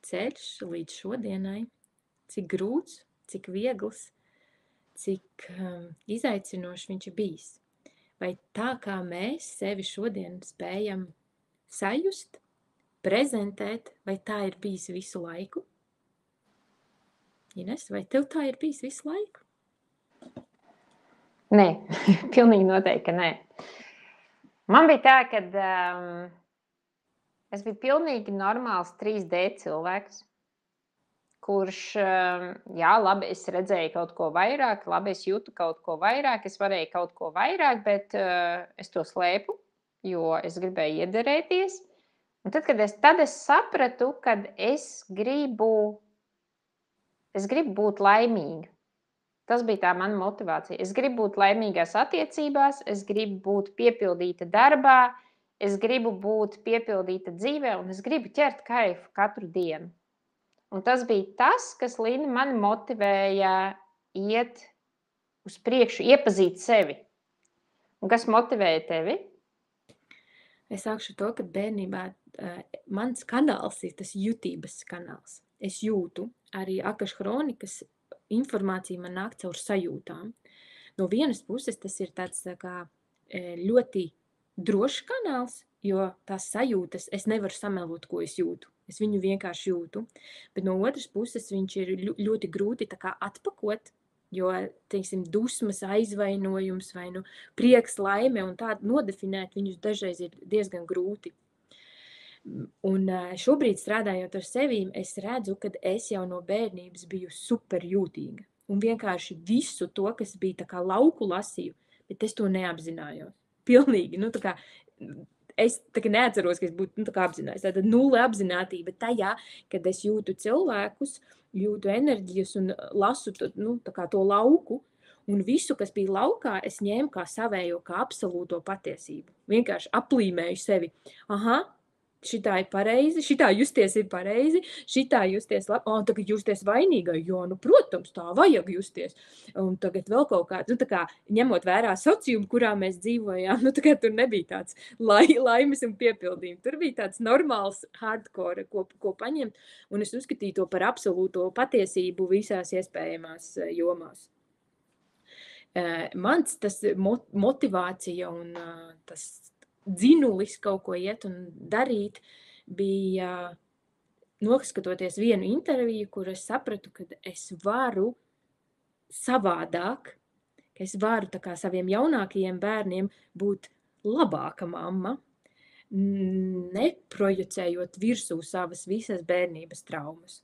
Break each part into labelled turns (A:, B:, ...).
A: ceļš līdz šodienai, cik grūts, cik viegls, cik izaicinošs viņš ir bijis. Vai tā, kā mēs sevi šodien spējam sajust, prezentēt, vai tā ir bijis visu laiku? Ines, vai tev tā ir bijis visu laiku?
B: Nē, pilnīgi noteikti, ka nē. Man bija tā, ka es biju pilnīgi normāls 3D cilvēks, kurš, jā, labi, es redzēju kaut ko vairāk, labi, es jūtu kaut ko vairāk, es varēju kaut ko vairāk, bet es to slēpu, jo es gribēju iederēties. Un tad es sapratu, ka es gribu būt laimīga. Tas bija tā mana motivācija. Es gribu būt laimīgās attiecībās, es gribu būt piepildīta darbā, es gribu būt piepildīta dzīvē, un es gribu ķert kaifu katru dienu. Un tas bija tas, kas Linda mani motivēja iet uz priekšu, iepazīt sevi. Un kas motivēja tevi?
A: Es sākšu to, ka bērnībā mans kanāls ir tas jutības kanāls. Es jūtu arī Akaša kronikas informācija man nāk caur sajūtām. No vienas puses tas ir tāds tā kā ļoti drošs kanāls, jo tās sajūtas es nevaru samelot, ko es jūtu. Es viņu vienkārši jūtu. Bet no otras puses viņš ir ļoti grūti tā kā atpakot, jo, teiksim, dusmas, aizvainojums vai prieks, laime un tādu nodefinēt viņus dažreiz ir diezgan grūti. Un šobrīd strādājot ar sevīm, es redzu, ka es jau no bērnības biju super jūtīga. Un vienkārši visu to, kas bija tā kā lauku lasīju, bet es to neapzinājos. Pilnīgi, tā kā es tā kā neatceros, ka es būtu tā kā apzinājos. Tātad nulle apzinātība tajā, kad es jūtu cilvēkus, jūtu enerģijas un lasu tā kā to lauku. Un visu, kas bija laukā, es ņēmu kā savējo, kā absolūto patiesību. Vienkārši aplīmēju sevi. Aha, šitā ir pareizi, šitā justies ir pareizi, šitā justies labi. Tagad justies vainīgai, jo, protams, tā vajag justies. Un tagad vēl kaut kā, tā kā ņemot vērā sociumu, kurā mēs dzīvojām, tā kā tur nebija tāds laimes un piepildījumi. Tur bija tāds normāls hardcore, ko paņemt, un es uzskatīju to par absolūto patiesību visās iespējamās jomās. Mans tas motivācija un tas dzinulis kaut ko iet un darīt, bija noskatoties vienu interviju, kur es sapratu, ka es varu savādāk, ka es varu tā kā saviem jaunākajiem bērniem būt labāka mamma, neprojicējot virsū savas visas bērnības traumas.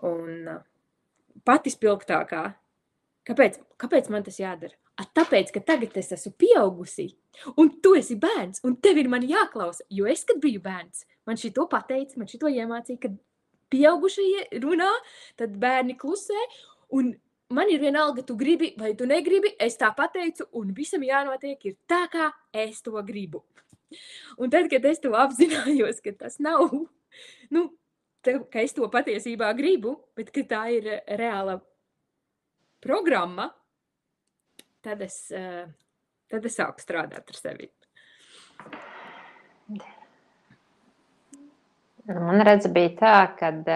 A: Un pati spilgtākā, kāpēc man tas jādara? Tāpēc, ka tagad es esmu pieaugusi, un tu esi bērns, un tev ir mani jāklausa, jo es, kad biju bērns, man šito pateica, man šito iemācīja, kad pieaugušie runā, tad bērni klusē, un man ir vienalga, tu gribi vai tu negribi, es tā pateicu, un visam jānotiek ir tā, kā es to gribu. Un tad, kad es to apzinājos, ka tas nav, ka es to patiesībā gribu, bet ka tā ir reāla programma, tad es sāku strādāt ar sevi.
B: Man redz bija tā, kad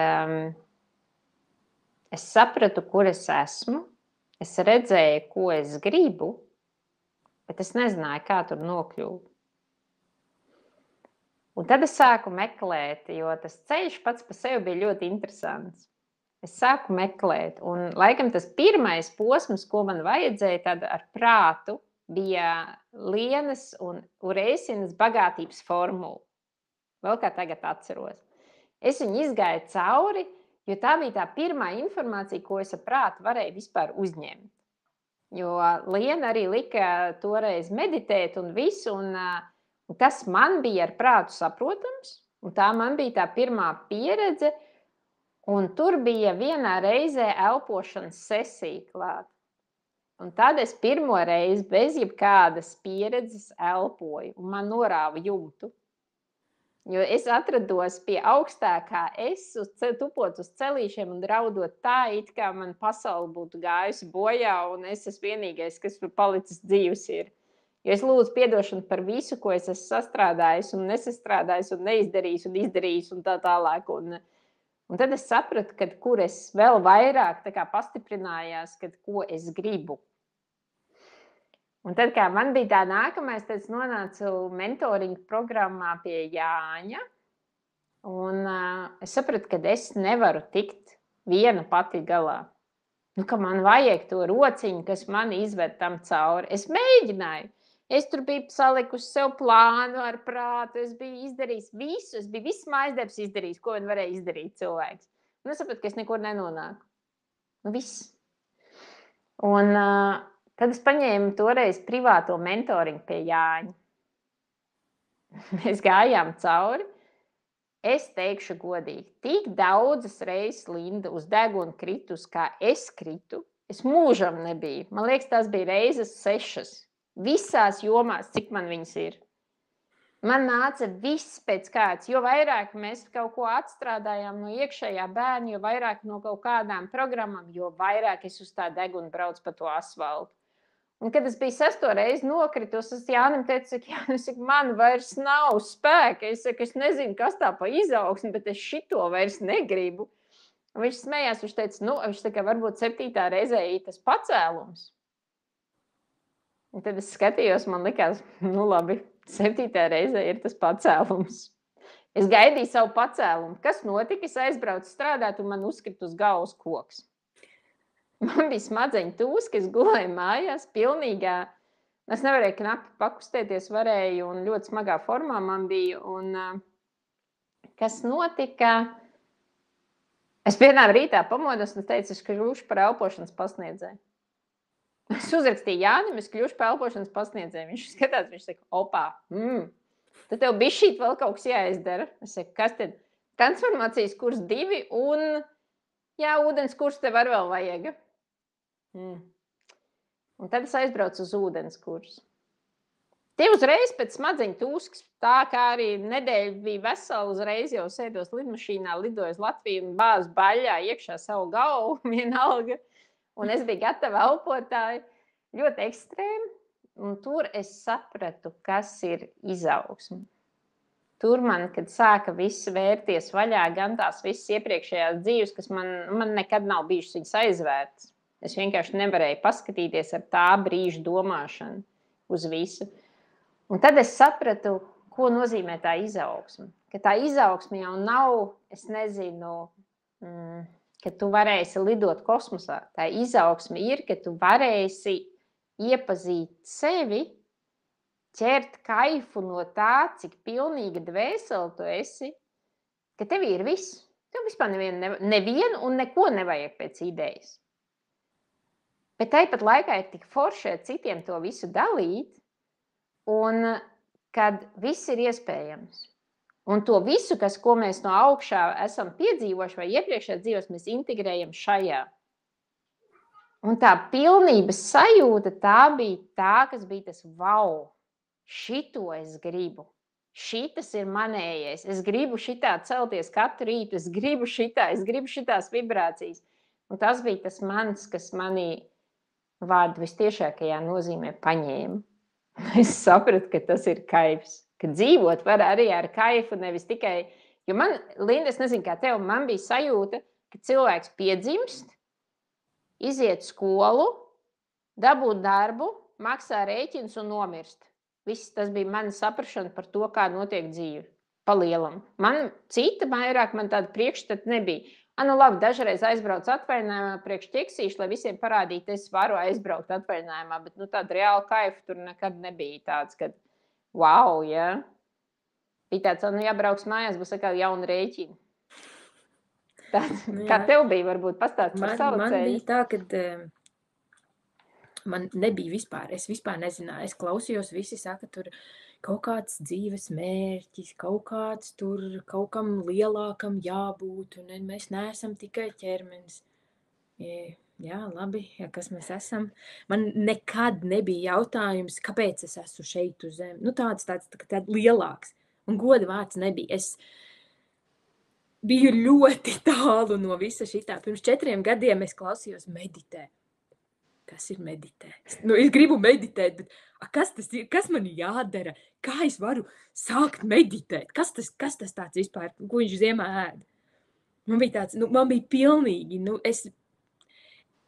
B: es sapratu, kur es esmu, es redzēju, ko es gribu, bet es nezināju, kā tur nokļūt. Un tad es sāku meklēt, jo tas ceļš pats par sevi bija ļoti interesants. Es sāku meklēt, un laikam tas pirmais posms, ko man vajadzēja tad ar prātu, bija Lienas un Urēsinas bagātības formula. Vēl kā tagad atceros. Es viņu izgāju cauri, jo tā bija tā pirmā informācija, ko es ar prātu varēju vispār uzņemt. Jo Liena arī lika toreiz meditēt un visu, un tas man bija ar prātu saprotams, un tā man bija tā pirmā pieredze. Un tur bija vienā reizē elpošanas sesija klāt. Un tad es pirmo reizi bez jebkādas pieredzes elpoju, un man norāva jumtu. Jo es atrados pie augstākā tupot uz celīšiem un draudot tā, it kā man pasaule būtu gājusi bojā, un es esmu vienīgais, kas palicis dzīvs ir. Jo es lūdzu piedošanu par visu, ko es esmu sastrādājis un nesastrādājis un neizdarījis un izdarījis un tā tālāk. Un tad es sapratu, ka kur es vēl vairāk tā kā pastiprinājās, kad ko es gribu. Un tad, kā man bija tā nākamais, tad es nonācu mentoringa programmā pie Jāņa. Un es sapratu, ka es nevaru tikt viena pati galā. Nu, ka man vajag to rociņu, kas mani izved tam cauri. Es mēģināju. Es tur biju salikusi sev plānu ar prātu. Es biju izdarījis visu. Es biju visu mājasdarbus izdarījis, ko vien varēja izdarīt cilvēks. Un es sapratu, ka es nekur nenonāku. Nu, viss. Un tad es paņēmu toreiz privāto mentoringu pie Jāņa. Mēs gājām cauri. Es teikšu godīgi, tik daudzas reizes Linda uz deguna kritus, kā es kritu, es mūžam nebiju. Man liekas, tās bija reizes 6. Visās jomās, cik man viņas ir. Man nāca viss pēc kāds. Jo vairāk mēs kaut ko atstrādājām no iekšējā bērna, jo vairāk no kaut kādām programmām, jo vairāk es uz tā deguna braucu pa to asfaltu. Un, kad es biju 6. reizi nokritus, es Jānim teicu, ka man vairs nav spēka. Es saku, es nezinu, kas tā pa izaugsmi, bet es šito vairs negribu. Un viņš smējās, viņš teica, viņš tā kā varbūt 7. reizē ir tas pacēlums. Un tad es skatījos, man likās, labi, 7. reizē ir tas pacēlums. Es gaidīju savu pacēlumu. Kas notika? Es aizbraucu strādāt un man uzkrita uz galvas koks. Man bija smadzeņu tūs, ka es gulēju mājās pilnīgā. Es nevarēju knapi pakustēties, varēju un ļoti smagā formā man bija. Un kas notika? Es vienā rītā pamodos un teicu, es kļūšu par elpošanas pasniedzēju. Es uzrakstīju Jānim, es kļūšu par elpošanas pasniedzēju. Viņš skatās, viņš saka, opā, tad tev bišķīt vēl kaut kas jāizdara. Es saku, kas tad? Transformācijas kurs 2 un ūdens kurs tev ar vēl vajag. Un tad es aizbraucu uz ūdens kursu. Tie uzreiz pēc smadzeņu tūskas, tā kā arī nedēļa bija vesela, uzreiz jau sēdos lidmašīnā, lidoju uz Latviju un bāzu baļā iekšā savu galvu, vienalga. Un es biju gatava elpotāji, ļoti ekstrēmi. Un tur es sapratu, kas ir izaugsme. Tur man, kad sāka viss vērties vaļā, gan tās visas iepriekšējās dzīves, kas man nekad nav bijušas viņas aizvērtas. Es vienkārši nevarēju paskatīties ar tā brīža domāšanu uz visu. Un tad es sapratu, ko nozīmē tā izaugsme. Ka tā izaugsme jau nav, es nezinu, ka tu varēsi lidot kosmosā. Tā izaugsme ir, ka tu varēsi iepazīt sevi, ķert kaifu no tā, cik pilnīga dvēsele tu esi, ka tev ir viss. Tev vispār nevienu un neko nevajag pēc idejas. Bet tāpat laikā ir tik forši ar citiem to visu dalīt, un kad viss ir iespējams. Un to visu, ko mēs no augšā esam piedzīvojuši vai iepriekšējās dzīvos, mēs integrējam šajā. Un tā pilnības sajūta, tā bija tā, kas bija tas wow, šito es gribu. Šitas ir manējais. Es gribu šitā celties katru rītu, es gribu šitās vibrācijas. Un tas bija tas mans, kas manī vārdu vistiešākajā nozīmē paņēma. Es sapratu, ka tas ir kaifs. Ka dzīvot var arī ar kaifu, nevis tikai... Jo man, Linda, es nezinu, kā tev, man bija sajūta, ka cilvēks piedzimst, iziet skolu, dabūt darbu, maksā rēķinus un nomirst. Viss tas bija mana saprašana par to, kā notiek dzīve. Pa lielam. Man cita vairāk, man tāda priekšstata nebija. Labi, dažreiz aizbraucu atvaļinājumā priekš ķeksīšu, lai visiem parādītu, es varu aizbraukt atvaļinājumā, bet tāda reāla kaifa tur nekad nebija tāds, kad wow, ja? Bija tāds, jābrauks mājās, būs kā jauna rēķina. Tāds, kā tev bija, varbūt pastāst par savu ceļu?
A: Man bija tā, ka man nebija vispār, es vispār nezināju, es klausījos, visi saka, tur kaut kāds dzīves mērķis, kaut kāds tur, kaut kam lielākam jābūt, un mēs neesam tikai ķermenis. Jā, labi, ja kas mēs esam. Man nekad nebija jautājums, kāpēc es esmu šeit uz zemi. Tāds lielāks. Un goda vārds nebija. Es biju ļoti tālu no visa šitā. Pirms 4 gadiem es klausījos meditēt. Kas ir meditēt? Es gribu meditēt, bet kas tas ir? Kas man jādara? Kā es varu sākt meditēt? Kas tas tāds vispār? Ko viņš ziemā ēd? Man bija tāds, man bija pilnīgi,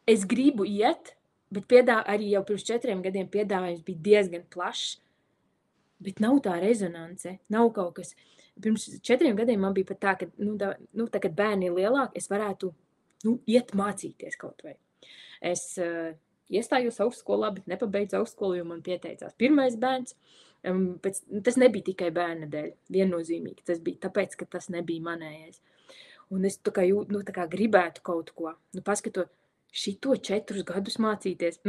A: es gribu iet, bet arī jau pirms 4 gadiem piedāvājums bija diezgan plašs, bet nav tā rezonance, nav kaut kas. Pirms 4 gadiem man bija pat tā, ka, tā, kad bērni ir lielāki, es varētu, iet mācīties kaut vai. Es iestājos augstskolā, bet nepabeidzu augstskolu, jo man pieteicās pirmais bērns. Tas nebija tikai bērna dēļ, viennozīmīgi. Tas bija tāpēc, ka tas nebija manējais. Un es tā kā gribētu kaut ko, paskatot, šito 4 gadus mācīties,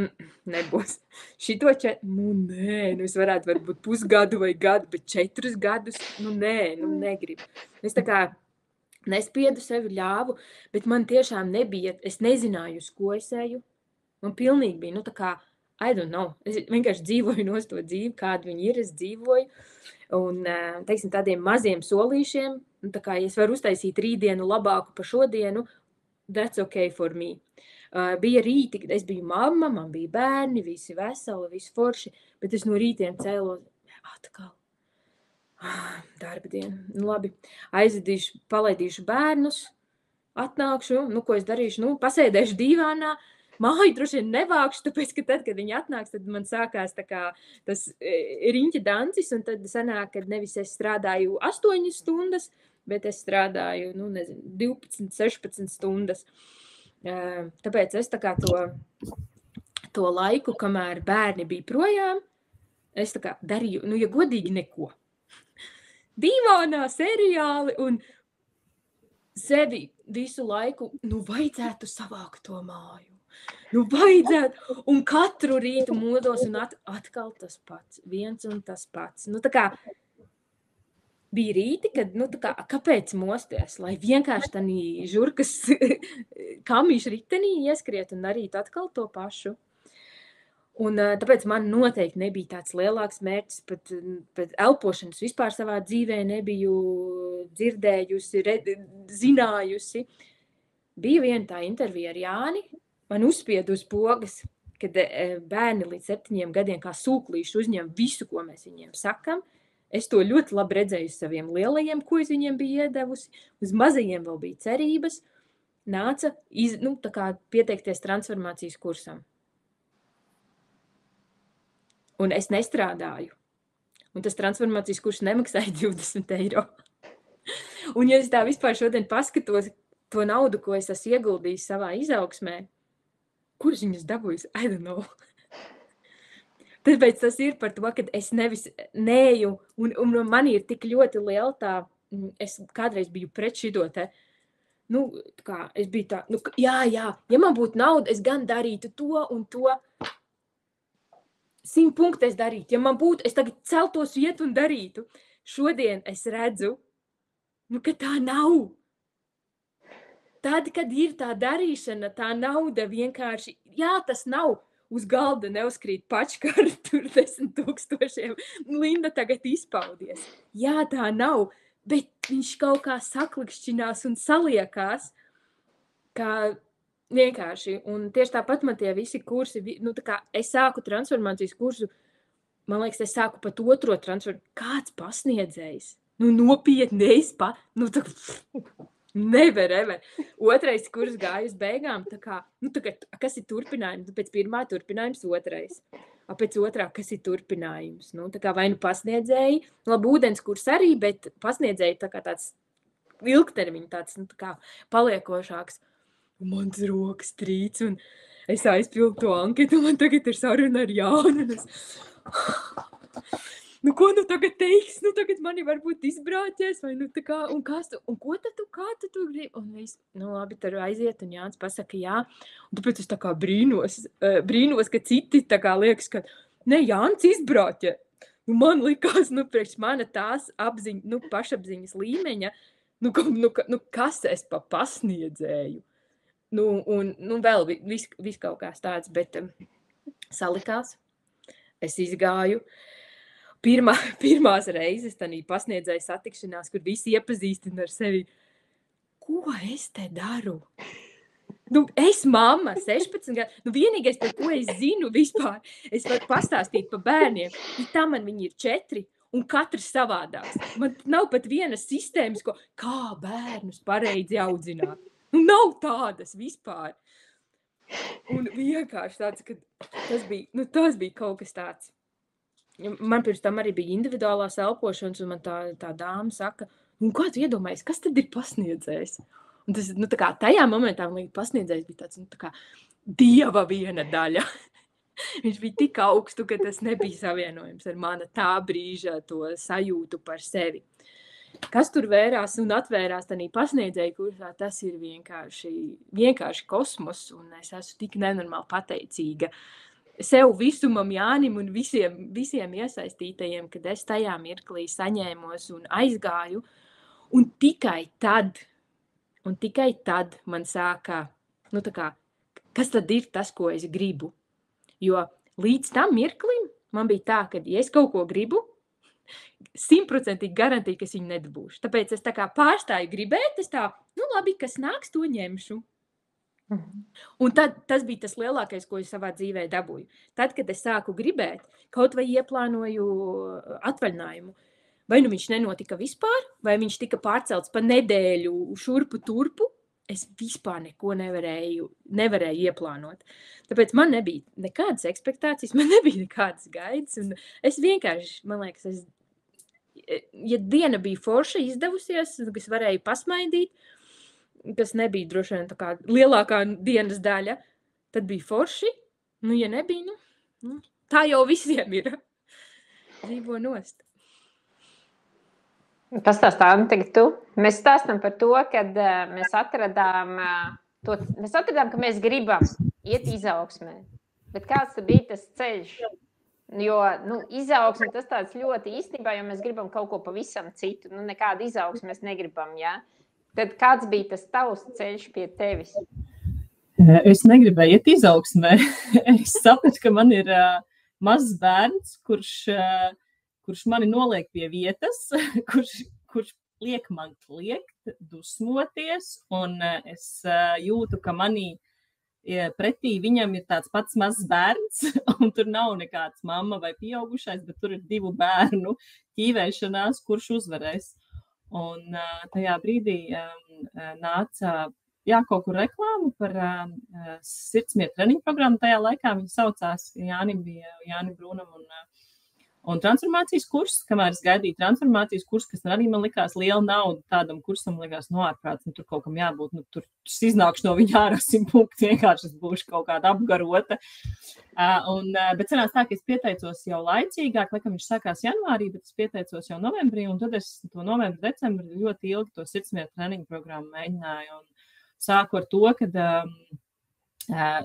A: nebūs. Šito 4, nē, es varētu varbūt pusgadu vai gadu, bet 4 gadus, negribu. Es tā kā nespiedu sevi, ļāvu, bet man tiešām nebija, es nezināju, uz ko es eju. Man pilnīgi bija, tā kā, I don't know, es vienkārši dzīvoju no to dzīvi, kāda viņi ir, es dzīvoju. Un, teiksim, tādiem maziem solīšiem, tā kā, ja es varu uztaisīt rītdienu labāku par šodienu, that's okay for me. Bija rīti, kad es biju mamma, man bija bērni, visi veseli, visi forši, bet es no rītiem cēlos atkal. Darba diena. Labi, aizvedīšu, palaidīšu bērnus, atnākšu, ko es darīšu, pasēdēšu dīvānā, māju droši vien nevākšu, tāpēc, ka tad, kad viņi atnāks, tad man sākās tā kā tas riņķa dancis, un tad sanāk, kad nevis es strādāju 8 stundas, bet es strādāju, 12, 16 stundas. Tāpēc es tā kā to laiku, kamēr bērni bija projām, es tā kā darīju, ja godīgi neko. Dīvānā seriāli un sevi visu laiku, vajadzētu savākt to māju. Vajadzētu, un katru rītu modos, un atkal tas pats, viens un tas pats. Tā kā bija rīti, kad, kāpēc mosties, lai vienkārši tanī žurkas kamīšu ritenī ieskriet un darītu atkal to pašu. Un tāpēc man noteikti nebija tāds lielāks mērķis, pat elpošanas vispār savā dzīvē nebiju dzirdējusi, zinājusi. Bija viena tā intervija ar Jāni, man uzspieda uz pogas, kad bērni līdz 7 gadiem kā sūklīši uzņem visu, ko mēs viņiem sakam. Es to ļoti labi redzēju saviem lielajiem, ko es viņiem biju iedevusi. Uz mazajiem vēl bija cerības. Nāca tā kā pieteikties transformācijas kursam. Un es nestrādāju. Un tas transformācijas kurs nemaksāja 20 eiro. Un ja es tā vispār šodien paskatos to naudu, ko es esmu ieguldījis savā izaugsmē, kuras viņas dabūju, I don't know. Tāpēc tas ir par to, ka es nevis neju, un man ir tik ļoti liela tā, es kādreiz biju pret šito te, es biju tā, jā, ja man būtu nauda, es gan darītu to un to, 100 punktu es darītu, ja man būtu, es tagad celtos iet un darītu. Šodien es redzu, ka tā nav. Tad, kad ir tā darīšana, tā nauda vienkārši, jā, tas nav. Uz galda neuzkrīt pačkaru tur 10 000. Linda tagad izpaudies. Jā, tā nav, bet viņš kaut kā saklikšķinās un saliekās, kā vienkārši. Un tieši tāpat man tie visi kursi, tā kā es sāku transformācijas kursu, man liekas, es sāku pat 2. transformāciju. Kāds pasniedzējs? Nopietni, nevar. 2. kurs gāja uz beigām, tā kā, kas ir turpinājums? Pēc 1. turpinājums 2. Pēc 2. kas ir turpinājums? Tā kā vai pasniedzēji, labi, ūdens kurs arī, bet pasniedzēji tā kā tāds ilgtermiņa, tāds, tā kā paliekošāks. Un mans rokas trīc, un es aizpildu to anketu, un man tagad ir saruna ar Jānu, un es... ko tagad teiks? Tagad mani varbūt izbrāķēs, vai tā kā, un kā tu gribi? Un viss, labi, tur aiziet, un Jānis pasaka jā. Un tāpēc es tā kā brīnos, ka citi tā kā liekas, ka, ne, Jānis izbrāķē. Man likās, priekš mana tās apziņa, pašapziņas līmeņa, kas es pa pasniedzēju? Un vēl viss kaut kās tāds, bet salikās, es izgāju. Pirmās reizes tanī pasniedzēja satikšanās, kur visi iepazīstina ar sevi. Ko es te daru? Es mamma, 16 gadu. Vienīgais, par ko es zinu vispār, es varu pastāstīt par bērniem. Tā man viņi ir 4, un katrs savādāks. Man nav pat vienas sistēmas, kā bērnus pareizi audzināt. Nav tādas vispār. Un vienkārši tāds, ka tas bija kaut kas tāds. Man pirms tam arī bija individuālās elpošanas, un man tā dāma saka, kā tu iedomājies, kas tad ir pasniedzējs? Un tas, tā kā tajā momentā, man liekas, pasniedzējs bija tāds, tā kā dieva viena daļa. Viņš bija tik augstu, ka tas nebija savienojams ar mana tā brīža to sajūtu par sevi. Kas tur vērās un atvērās tanī pasniedzēju kursā, tas ir vienkārši kosmos, un es esmu tik nenormāli pateicīga sev visumam, Jānim un visiem iesaistītajiem, kad es tajā mirklī saņēmos un aizgāju, un tikai tad man sāka, kas tad ir tas, ko es gribu? Jo līdz tam mirklim man bija tā, ka, ja es kaut ko gribu, 100% garantija, ka es viņu nedabūšu. Tāpēc es tā kā pārstāju gribēt, es tā, labi, kas nāks, to ņemšu. Un tad tas bija tas lielākais, ko es savā dzīvē dabūju. Tad, kad es sāku gribēt, kaut vai ieplānoju atvaļinājumu, vai nu viņš nenotika vispār, vai viņš tika pārcelts pa nedēļu šurpu turpu, es vispār neko nevarēju ieplānot. Tāpēc man nebija nekādas ekspektācijas, man nebija nekādas gaidas, un es vienkārši, man liekas, ja diena bija forša izdevusies, kas varēja pasmaidīt, kas nebija droši vien tā kā lielākā dienas daļa, tad bija forši, ja nebija, tā jau visiem ir. Dzīvo nost.
B: Pastāstā, tagad tu. Mēs stāstam par to, kad mēs atradām, ka mēs gribam iet izaugsmē. Bet kāds bija tas ceļš? Jo izaugsme tas tāds ļoti īstenībā, jo mēs gribam kaut ko pavisam citu. Nekādu izaugsmu mēs negribam, jā. Tad kāds bija tas tavs ceļš pie tevis?
C: Es negribēju iet izaugsmē. Es sapratu, ka man ir mazs bērns, kurš mani noliek pie vietas, kurš liek man kliegt, dusmoties, un es jūtu, ka manī pretī viņam ir tāds pats mazs bērns, un tur nav nekāds mamma vai pieaugušais, bet tur ir 2 bērnu ķīvēšanās, kurš uzvarēs. Un tajā brīdī nāca kaut kur reklāmu par sirdsmieru treniņu programmu. Tajā laikā viņa saucās Jānim Brūnam un transformācijas kurs, kamēr es gaidīju transformācijas kursu, kas arī man likās liela nauda tādam kursam, likās ārprāts, tur kaut kam jābūt, tur iznākšu no viņa ārā 100 punktu, vienkārši es būšu kaut kāda apgarota. Bet sanāca tā, ka es pieteicos jau laicīgāk, laikam viņš sākās janvārī, bet es pieteicos jau novembrī, un tad es to novembri, decembri ļoti ilgi to sirdsmieru treniņu programmu mēģināju, un sāku ar to, kad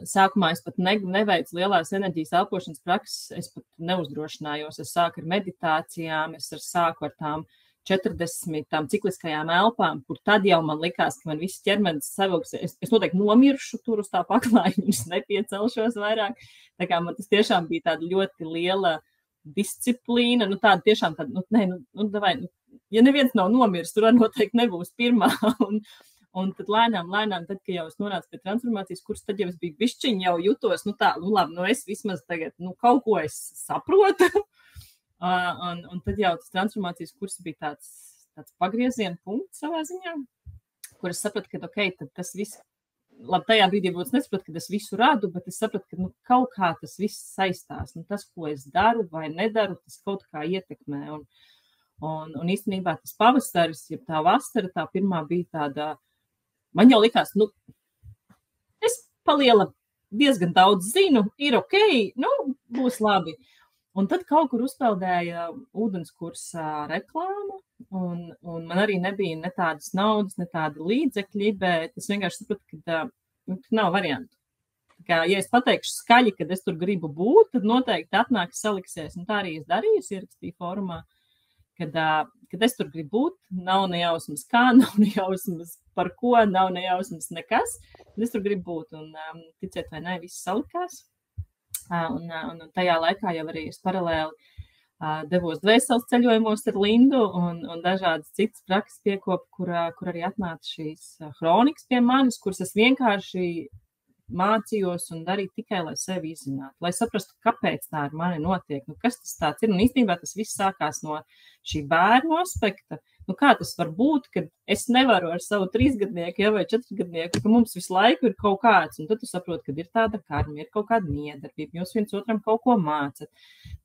C: sākumā es pat neveicu lielās enerģijas elpošanas prakses, es pat neuzdrošinājos. Es sāku ar meditācijām, es sāku ar tām 40 tām cikliskajām elpām, kur tad jau man likās, ka man viss ķermenis savilks. Es noteikti nomiršu tur uz tā paklājuma, es nepiecelšos vairāk. Tā kā man tas tiešām bija tāda ļoti liela disciplīna, tāda tiešām tāda, ja neviens nav nomirs, tur noteikti nebūs pirmā. Un tad lēnām, tad, kad jau es nonācu pie transformācijas kursa, tad jau es biju bišķiņ, jau jutos, es vismaz tagad, kaut ko es saprotu. Un tad jau tas transformācijas kurs bija tāds pagrieziena punkts savā ziņā, kur es sapratu, ka, tad tas viss, tajā brīdī būtu nesapratu, ka es visu radu, bet es sapratu, ka, kaut kā tas viss saistās. Tas, ko es daru vai nedaru, tas kaut kā ietekmē. Un īstenībā tas pavasaris, ja tā vasara, tā pirmā bija tāda, man jau likās, es paliela diezgan daudz zinu, ir ok, būs labi. Un tad kaut kur uzpeldēja ūdenskursa reklāma, un man arī nebija ne tādas naudas, ne tāda līdzekļi, bet es vienkārši sapratu, ka nav variantu. Ja es pateikšu skaļi, kad es tur gribu būt, tad noteikti atnāks saliksies. Un tā arī es darīju, ierakstīju formā. Kad es tur gribu būt, nav nejausmas kā, nav nejausmas par ko, nav nejausmas nekas. Tad es tur gribu būt, un ticiet vai ne, viss salikās. Un tajā laikā jau arī es paralēli devos dvēseles ceļojumos ar Lindu un dažādas citas prakses piekopu, kur arī atnāca šīs hronikas pie manis, kuras es vienkārši mācījos un darīju tikai, lai sevi izzinātu, lai saprastu, kāpēc tā ar mani notiek, kas tas tāds ir. Un īstenībā tas viss sākās no šī bērnu aspekta. Kā tas var būt, kad es nevaru ar savu 3-gadnieku vai 4-gadnieku, ka mums visu laiku ir kaut kāds, un tad tu saproti, ka ir tāda karma, ir kaut kāda miedarbība, jūs viens otram kaut ko mācat.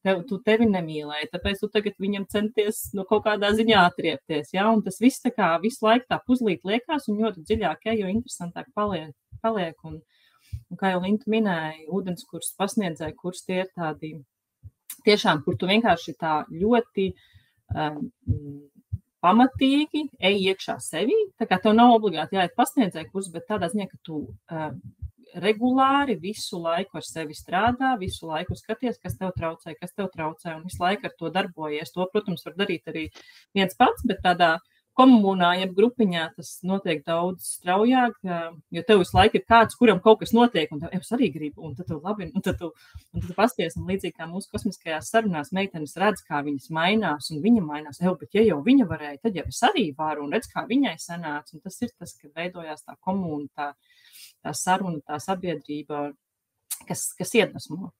C: Tu tevi nemīlēji, tāpēc tu tagad viņam centies kaut kādā ziņā atriepties, ja? Un tas viss tā kā visu laiku tā puzlīt liekās, un jo dziļāk, jo interesantāk paliek. Un kā jau Linta minēja, ūdenskurs pasniedzēja, kurs tie ir tādi tiešām, kur tu vienkārši tā ļoti pamatīgi ej iekšā sevī, tā kā tev nav obligāti jāiet pasniedzēja kurs, bet tādā ziņā, ka tu regulāri visu laiku ar sevi strādā, visu laiku skaties, kas tev traucē, un visu laiku ar to darbojies. To, protams, var darīt arī viens pats, bet tādā komunā, jeb grupiņā tas notiek daudz straujāk, jo tev visu laiku ir kāds, kuram kaut kas notiek, un tev, es arī gribu, un tad tu labi, un tad tu pasties, un līdzīgi kā mūsu kosmiskajās sarunās meitenes redz, kā viņas mainās, un viņa mainās, bet ja jau viņa varēja, tad jau es arī varu, un redz, kā viņai sanāca, un tas ir tas, ka veidojās tā komūna, tā saruna, tā sabiedrība, kas iedvesmo.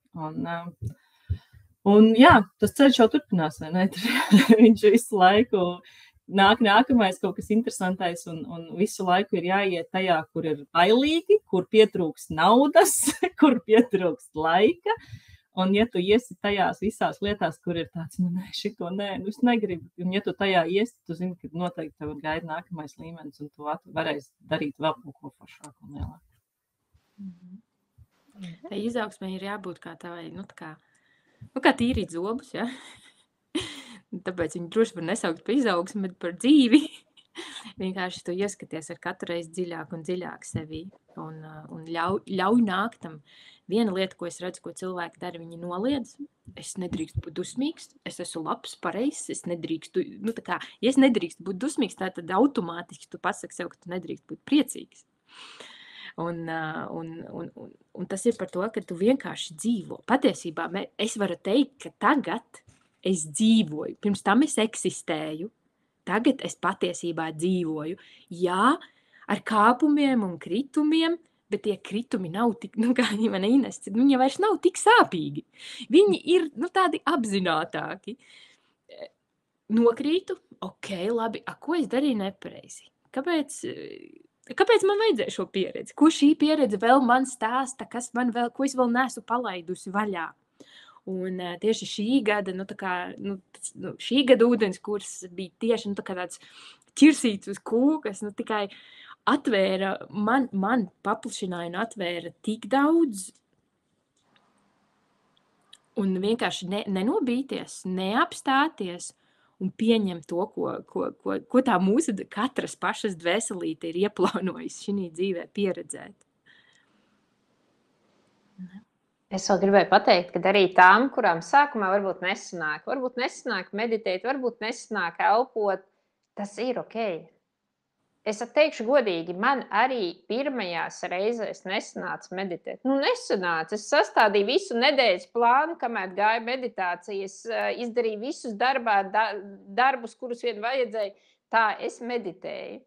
C: Un jā, tas ceļš jau turpinās, vai ne? Viņš visu laiku nākamais kaut kas interesantais, un visu laiku ir jāiet tajā, kur ir bailīgi, kur pietrūkst naudas, kur pietrūkst laika, un ja tu iesi tajās visās lietās, kur ir tāds, šito nē, es negribu, un ja tu tajā iesi, tu zini, ka noteikti tev gaida nākamais līmenis, un tu varēsi darīt vēl kaut ko foršāku un lielāku.
A: Tā izaugsmē ir jābūt kā tavai, kā tīrīt zobus, ja? Tāpēc viņi droši var nesaukt par izaugsmi, bet par dzīvi. Vienkārši tu ieskaties ar katru reizi dziļāk un dziļāk sevī un ļauj nākt tam. Viena lieta, ko es redzu, ko cilvēki dara, viņi noliedz. Es nedrīkstu būt dusmīgs, es esmu labs, pareizs, es nedrīkstu, ja es nedrīkstu būt dusmīgs, tad automātiski tu pasaki sev, ka tu nedrīkst būt priecīgs. Un tas ir par to, ka tu vienkārši dzīvo. Patiesībā es varu teikt, ka tagad es dzīvoju. Pirms tam es eksistēju. Tagad es patiesībā dzīvoju. Jā, ar kāpumiem un kritumiem, bet tie kritumi nav tik, kā man Ines, viņi vairs nav tik sāpīgi. Viņi ir, tādi apzinātāki. Nokrītu, ok, labi, ko es darīju nepareizi? Kāpēc man vajadzēja šo pieredzi? Ko šī pieredze vēl man stāsta, ko es vēl neesmu palaidusi vaļā? Un tieši šī gada, šī gada ūdenskurs bija tieši tāds ķirsīts uz kūkas, tikai atvēra, man paplašināja un atvēra tik daudz, un vienkārši nenobīties, neapstāties un pieņemt to, ko tā mūsu katras pašas dvēselīte ir ieplānojis šī dzīvē pieredzēt.
B: Es vēl gribēju pateikt, ka arī tām, kurām sākumā varbūt nesanāk meditēt, varbūt nesanāk elpot, tas ir ok. Es teikšu godīgi, man arī pirmajās reizēs nesanāca meditēt. Nesanāca. Es sastādīju visu nedēļas plānu, kamēr gāju meditācijas, izdarīju visus darbus, kurus vien vajadzēja. Tā es meditēju.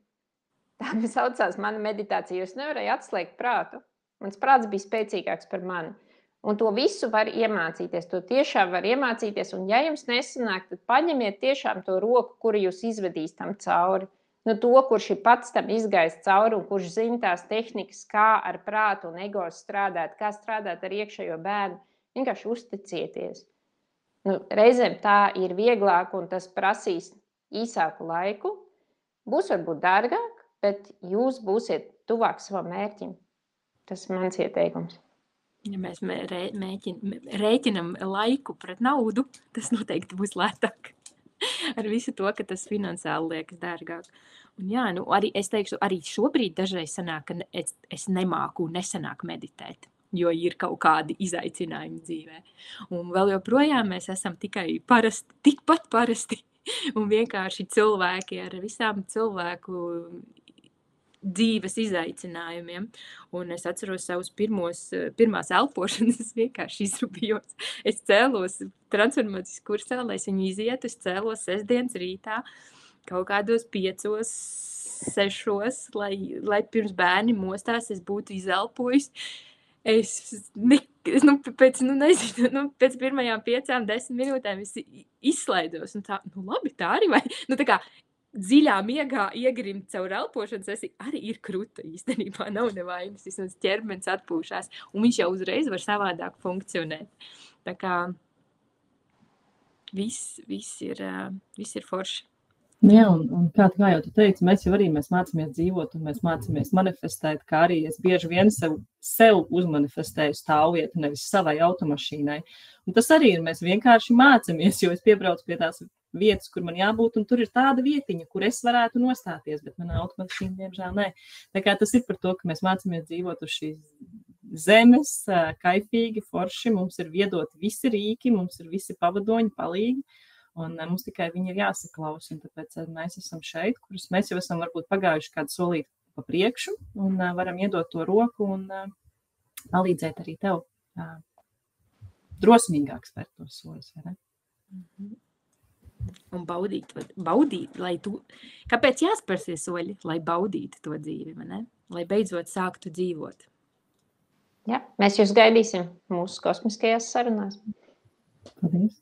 B: Tā mēs saucās mana meditācija, jo es nevarēju atslēgt prātu. Mans prāts bija spēcīgāks par mani. Un to visu var iemācīties, to tiešām var iemācīties. Un ja jums nesanāk, tad paņemiet tiešām to roku, kuru jūs izvedīs tam cauri. To, kurš ir pats tam izgājis cauri un kurš zina tās tehnikas, kā ar prātu un ego strādāt, kā strādāt ar iekšējo bērnu, vienkārši uzticieties. Reizēm tā ir vieglāk un tas prasīs īsāku laiku. Būs varbūt dārgāk, bet jūs būsiet tuvāk savam mērķim. Tas ir mans ieteikums.
A: Ja mēs rēķinam laiku pret naudu, tas noteikti būs lētāk. Ar visu to, ka tas finansiāli liekas dārgāk. Un jā, arī es teikšu, arī šobrīd dažreiz sanāk, ka es nemāku un nesanāk meditēt, jo ir kaut kādi izaicinājumi dzīvē. Un vēl joprojām mēs esam tikpat parasti un vienkārši cilvēki ar visām cilvēku dzīves izaicinājumiem. Un es atceros savus pirmās elpošanas, es vienkārši izrubījos. Es cēlos transformācijas kursā, lai es viņu izietu, es cēlos sestdienas rītā, kaut kādos 5, 6, lai pirms bērni mostās, es būtu izelpojis. pēc pirmajām 5-10 minūtēm es izslaidos, un tā, labi, tā arī, vai, tā kā dziļā miegā iegrimt caur elpošanas sesiju arī ir kruta īstenībā, nav nevainas, vismaz ķermenis atpūšās, un viņš jau uzreiz var savādāk funkcionēt. Tā kā viss ir forši.
C: Jā, un kā jau tu teici, mēs mācāmies dzīvot, un mēs mācāmies manifestēt, kā arī es bieži vien sev uzmanifestēju stāvvietu, nevis savai automašīnai. Un tas arī ir, mēs vienkārši mācāmies, jo es piebraucu pie tās vietas, kur man jābūt, un tur ir tāda vietiņa, kur es varētu nostāties, bet manā automašīna, diemžēl, nē. Tā kā tas ir par to, ka mēs mācāmies dzīvot uz šīs zemes, kaifīgi, forši, mums ir viedoti visi rīki, mums ir visi pavadoņi, palīgi, un mums tikai viņi ir jāsaklaus, un tāpēc mēs esam šeit, kurus mēs jau esam varbūt pagājuši kādu solīti pa priekšu, un varam iedot to roku un palīdzēt arī tev drosmīgāk spērt tos soļus, vai ne?
A: Un baudīt, lai tu... Kāpēc jāspērsie soļi? Lai baudītu to dzīvi, vai ne? Lai beidzot sāktu dzīvot.
B: Jā, mēs jūs gaidīsim mūsu kosmiskajās sarunās.
C: Paldies!